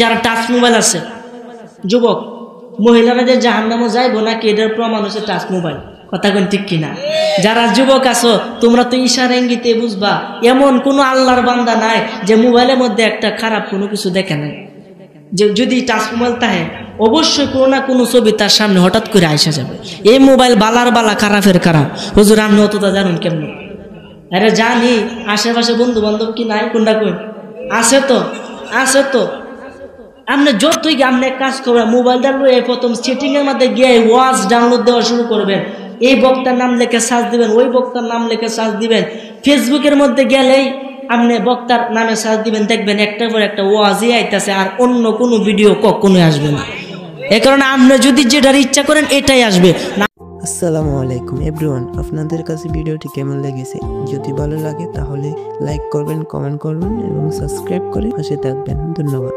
যারা touch mobile আছে যুবক মহিলারা যে জাহান্নামে যাইবো নাকি এটার প্রমাণ হচ্ছে টাচ মোবাইল। কথা কোন ঠিক কিনা? যারা যুবক আছো তোমরা তো ইশারা ইঙ্গিতে বুঝবা এমন কোনো আল্লাহর বান্দা নাই যে মোবাইলের মধ্যে একটা খারাপ কোনো কিছু দেখে নাই। যে যদি টাচ মোবাইল থাকে অবশ্যই কোনো না কোনো ছবি তার সামনে হঠাৎ করে আইসা যাবে। এই মোবাইল বালার বালা খারাপের খারাপ। হুজুর আপনি অতটা জানুন কেমন? আরে জানি, আশেপাশে বন্ধু বান্ধব কি নাই? কোনটা কই আছে তো, আছে তো। আপনি যতই আপনি কাজ করবেন মোবাইলটা লয়ে প্রথম সেটিং এর মধ্যে গিয়ে ওয়াজ ডাউনলোড দেওয়া শুরু করবেন। এই বক্তার নাম লিখে সার্চ দিবেন, ওই বক্তার নাম লিখে সার্চ দিবেন। ফেসবুকের মধ্যে গেলেই আপনি বক্তার নামে সার্চ দিবেন, দেখবেন একটার পর একটা ওয়াজই আইতাছে, আর অন্য কোনো ভিডিও কখনোই আসবে না। এই কারণে আপনি যদি যেটার ইচ্ছা করেন এটাই আসবে। আসসালামু আলাইকুম এভরিওয়ান, আপনাদের কাছে ভিডিওটি কেমন লেগেছে? যদি ভালো লাগে তাহলে লাইক করবেন, কমেন্ট করবেন এবং সাবস্ক্রাইব করে পাশে থাকবেন। ধন্যবাদ।